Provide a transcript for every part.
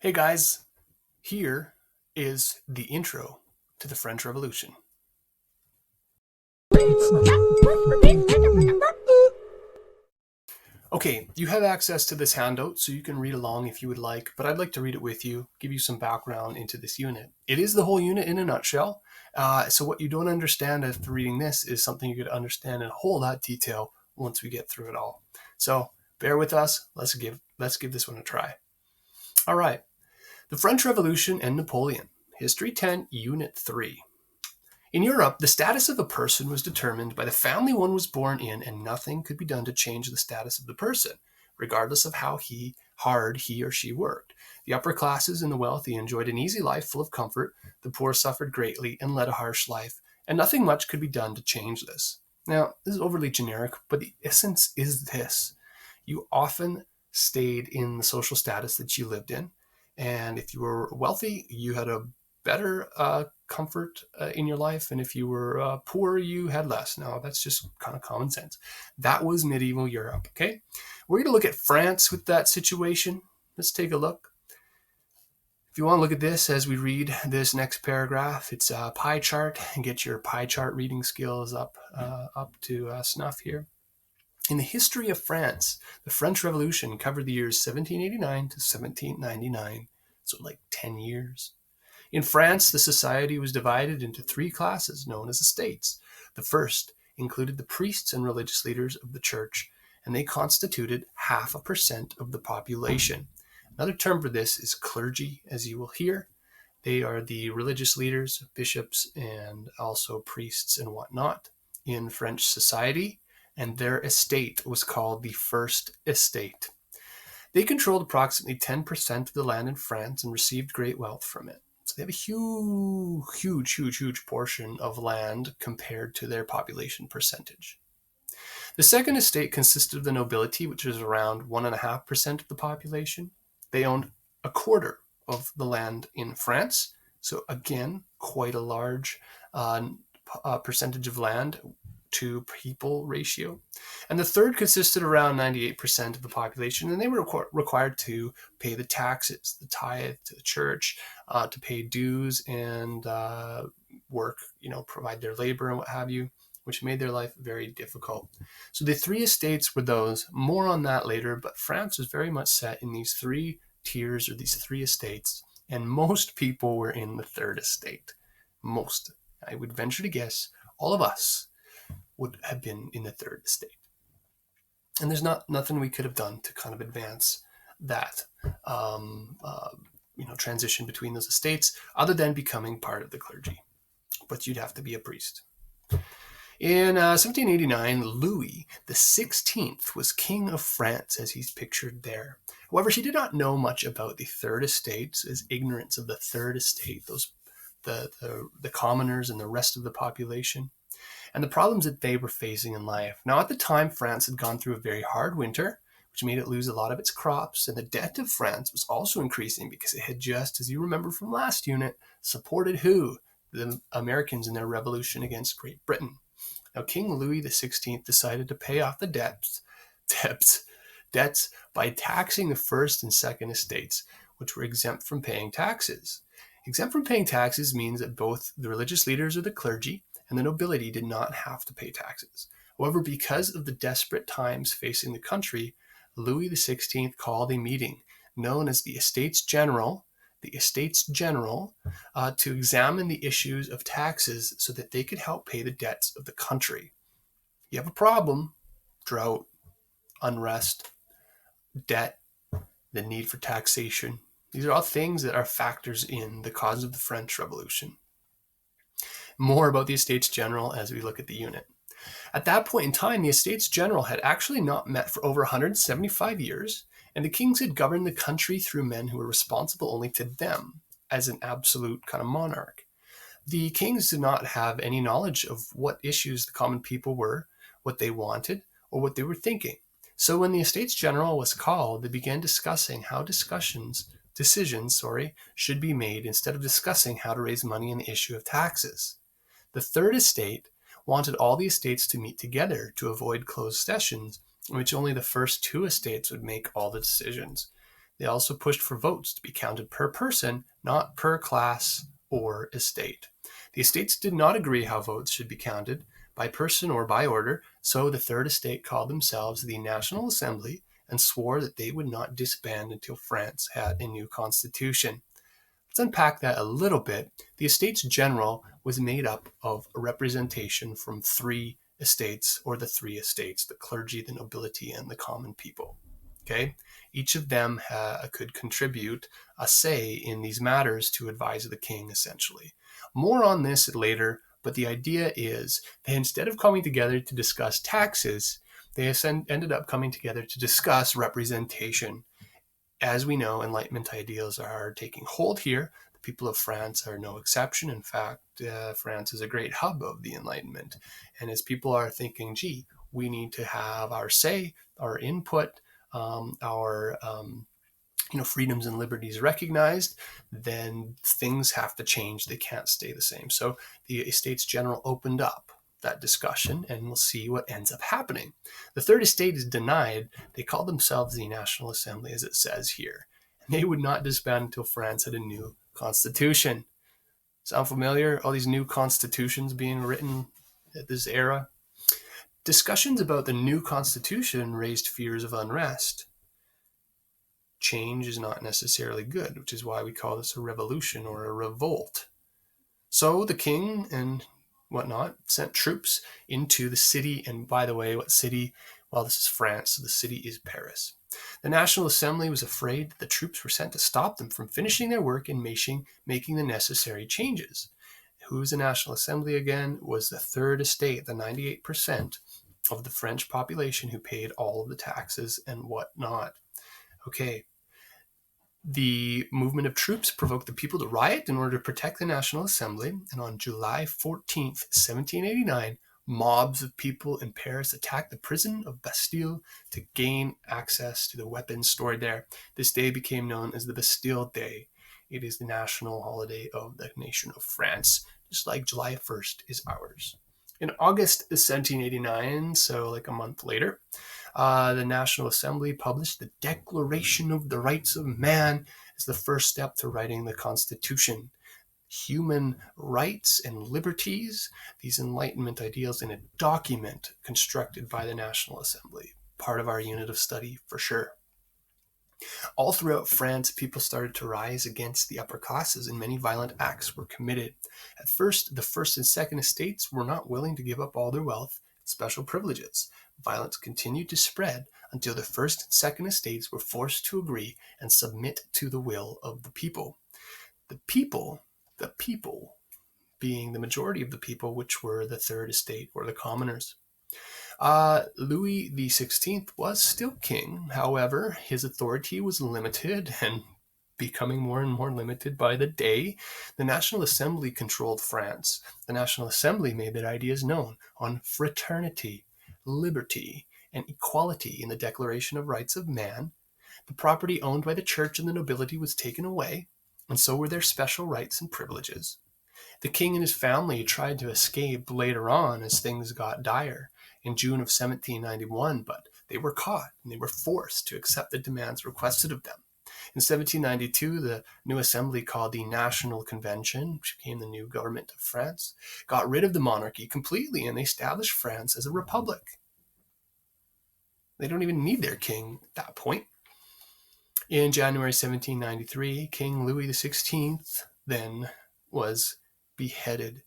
Hey guys, here is the intro to the French Revolution. Okay, you have access to this handout, so you can read along if you would like, but I'd like to read it with you, give you some background into this unit. It is the whole unit in a nutshell, so what you don't understand after reading this is something you could understand in a whole lot of detail once we get through it all. So bear with us, let's give this one a try. All right, the French Revolution and Napoleon, History 10, Unit 3. In Europe, the status of a person was determined by the family one was born in, and nothing could be done to change the status of the person, regardless of how hard he or she worked. The upper classes and the wealthy enjoyed an easy life full of comfort. The poor suffered greatly and led a harsh life, and nothing much could be done to change this. Now, this is overly generic, but the essence is this. You often stayed in the social status that you lived in, and if you were wealthy, you had a better comfort in your life, and if you were poor, you had less. Now, that's just kind of common sense. That was medieval Europe, okay? We're going to look at France with that situation. Let's take a look. If you want to look at this as we read this next paragraph, it's a pie chart, and get your pie chart reading skills up to snuff here. In the history of France, the French Revolution covered the years 1789 to 1799, so like 10 years. In France, the society was divided into three classes known as estates. The first included the priests and religious leaders of the church, and they constituted 0.5% of the population. Another term for this is clergy, as you will hear. They are the religious leaders, bishops, and also priests and whatnot in French society, and their estate was called the First Estate. They controlled approximately 10% of the land in France and received great wealth from it. So they have a huge portion of land compared to their population percentage. The second estate consisted of the nobility, which was around 1.5% of the population. They owned a quarter of the land in France. So again, quite a large percentage of land to people ratio. And the third consisted around 98% of the population, and they were required to pay the taxes, the tithe to the church, to pay dues and work, provide their labor and what have you, which made their life very difficult. So the three estates were those. More on that later, but France was very much set in these three tiers or these three estates, and most people were in the third estate. Most. I would venture to guess all of us would have been in the third estate. And there's nothing we could have done to kind of advance that transition between those estates other than becoming part of the clergy. But you'd have to be a priest. In 1789, Louis XVI was king of France, as he's pictured there. However, he did not know much about the third estate. His ignorance of the third estate, the commoners and the rest of the population, and the problems that they were facing in life. Now, at the time, France had gone through a very hard winter, which made it lose a lot of its crops, and the debt of France was also increasing because it had just, as you remember from last unit, supported who? The Americans in their revolution against Great Britain. Now, King Louis XVI decided to pay off the debts by taxing the first and second estates, which were exempt from paying taxes. Exempt from paying taxes means that both the religious leaders or the clergy and the nobility did not have to pay taxes. However, because of the desperate times facing the country, Louis XVI called a meeting known as the Estates General, to examine the issues of taxes so that they could help pay the debts of the country. You have a problem: drought, unrest, debt, the need for taxation. These are all things that are factors in the cause of the French Revolution. More about the Estates General as we look at the unit. At that point in time, the Estates General had actually not met for over 175 years, and the kings had governed the country through men who were responsible only to them as an absolute kind of monarch. The kings did not have any knowledge of what issues the common people were, what they wanted, or what they were thinking. So when the Estates General was called, they began discussing how decisions should be made instead of discussing how to raise money on the issue of taxes. The third estate wanted all the estates to meet together to avoid closed sessions in which only the first two estates would make all the decisions. They also pushed for votes to be counted per person, not per class or estate. The estates did not agree how votes should be counted, by person or by order, so the Third Estate called themselves the National Assembly and swore that they would not disband until France had a new constitution. Let's unpack that a little bit. The Estates General was made up of a representation from three estates, or the three estates: the clergy, the nobility, and the common people. Okay, each of them could contribute a say in these matters to advise the king, essentially. More on this later, but the idea is that instead of coming together to discuss taxes, they ended up coming together to discuss representation. As we know, Enlightenment ideals are taking hold here. The people of France are no exception. In fact, France is a great hub of the Enlightenment. And as people are thinking, gee, we need to have our say, our input, our freedoms and liberties recognized, then things have to change. They can't stay the same. So the Estates General opened up that discussion, and we'll see what ends up happening. The Third Estate is denied. They called themselves the National Assembly, as it says here. And they would not disband until France had a new constitution. Sound familiar? All these new constitutions being written at this era. Discussions about the new constitution raised fears of unrest. Change is not necessarily good, which is why we call this a revolution or a revolt. So the king and whatnot sent troops into the city. And by the way, what city? Well, this is France, so the city is Paris. The National Assembly was afraid that the troops were sent to stop them from finishing their work and making the necessary changes. Who's the National Assembly again? It was the Third Estate, the 98% of the French population who paid all of the taxes and whatnot. Okay. The movement of troops provoked the people to riot in order to protect the National Assembly, and on July 14th, 1789, mobs of people in Paris attacked the prison of Bastille to gain access to the weapons stored there. This day became known as the Bastille Day. It is the national holiday of the nation of France, just like July 1st is ours. In August 1789, so like a month later, the National Assembly published the Declaration of the Rights of Man as the first step to writing the Constitution. Human rights and liberties, these Enlightenment ideals in a document constructed by the National Assembly. Part of our unit of study for sure. All throughout France, people started to rise against the upper classes, and many violent acts were committed. At first, the First and Second Estates were not willing to give up all their wealth and special privileges. Violence continued to spread until the First and Second Estates were forced to agree and submit to the will of the people. The people being the majority of the people, which were the Third Estate or the commoners. Louis XVI was still king. However, his authority was limited and becoming more and more limited by the day. The National Assembly controlled France. The National Assembly made their ideas known on fraternity, liberty, and equality in the Declaration of Rights of Man. The property owned by the church and the nobility was taken away, and so were their special rights and privileges. The king and his family tried to escape later on as things got dire in June of 1791, but they were caught and they were forced to accept the demands requested of them. In 1792, the new assembly, called the National Convention, which became the new government of France, got rid of the monarchy completely, and they established France as a republic. They don't even need their king at that point. In January 1793, King Louis XVI then was beheaded.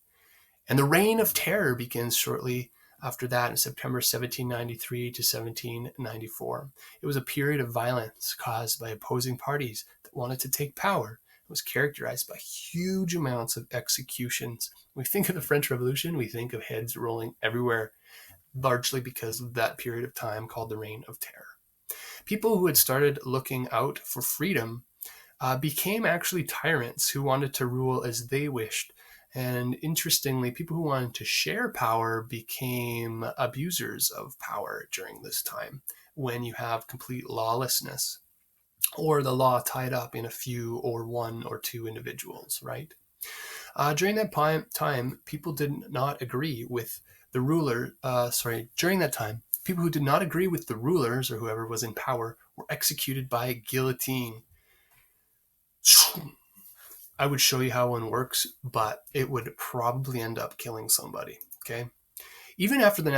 And the Reign of Terror begins shortly after that in September 1793 to 1794. It was a period of violence caused by opposing parties that wanted to take power. It was characterized by huge amounts of executions. When we think of the French Revolution, we think of heads rolling everywhere, largely because of that period of time called the Reign of Terror. People who had started looking out for freedom became actually tyrants who wanted to rule as they wished. And interestingly, people who wanted to share power became abusers of power during this time, when you have complete lawlessness or the law tied up in a few or one or two individuals, right? During that time, people did not agree with the ruler. During that time, people who did not agree with the rulers or whoever was in power were executed by a guillotine. I would show you how one works, but it would probably end up killing somebody. Okay. Even after the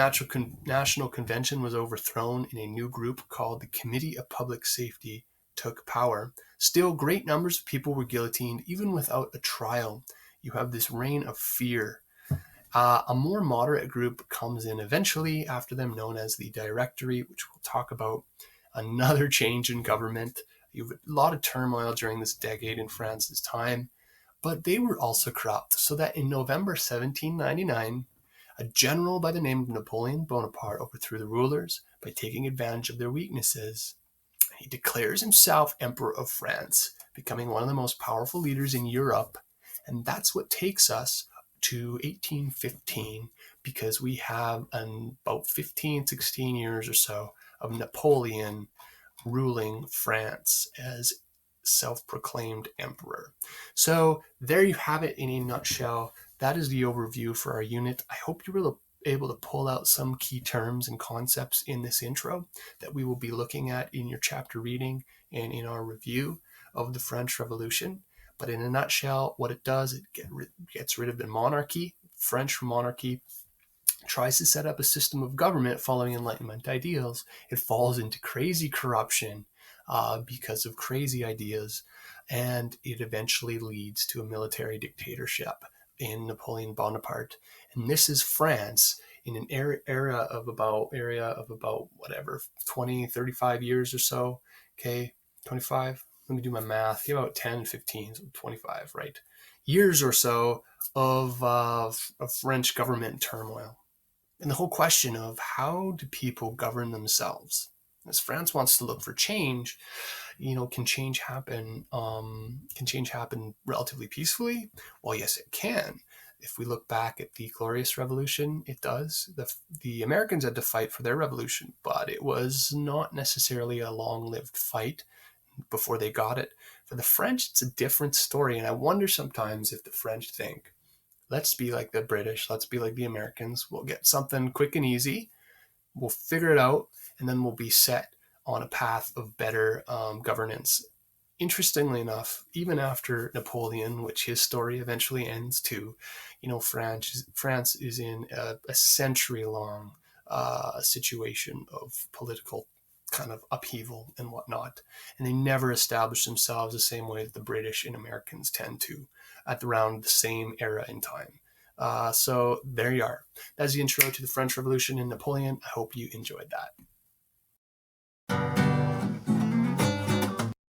National Convention was overthrown and a new group called the Committee of Public Safety took power, still great numbers of people were guillotined even without a trial. You have this reign of fear. A more moderate group comes in eventually after them, known as the Directory, which we'll talk about. Another change in government. You have a lot of turmoil during this decade in France's time, but they were also corrupt, so that in November 1799, a general by the name of Napoleon Bonaparte overthrew the rulers by taking advantage of their weaknesses. He declares himself Emperor of France, becoming one of the most powerful leaders in Europe. And that's what takes us to 1815, because we have about 15, 16 years or so of Napoleon ruling France as self-proclaimed emperor. So there you have it in a nutshell. That is the overview for our unit. I hope you were able to pull out some key terms and concepts in this intro that we will be looking at in your chapter reading and in our review of the French Revolution. But in a nutshell, what it does, it gets rid of the monarchy. French monarchy tries to set up a system of government following Enlightenment ideals. It falls into crazy corruption because of crazy ideas, and it eventually leads to a military dictatorship in Napoleon Bonaparte. And this is France in an area of about whatever 20, 35 years or so. Okay, 25. Let me do my math. About 10, 15, so 25, right? Years or so of French government turmoil. And the whole question of how do people govern themselves? As France wants to look for change, can change happen? Can change happen relatively peacefully? Well, yes, it can. If we look back at the Glorious Revolution, it does. The Americans had to fight for their revolution, but it was not necessarily a long-lived fight before they got it. For the French, it's a different story, and I wonder sometimes if the French think, let's be like the British, let's be like the Americans, we'll get something quick and easy, we'll figure it out, and then we'll be set on a path of better governance. Interestingly enough, even after Napoleon, which his story eventually ends too, France is in a century-long situation of political kind of upheaval and whatnot, and they never established themselves the same way that the British and Americans tend to at around the same era in time. So there you are. That's the intro to the French Revolution and Napoleon. I hope you enjoyed that.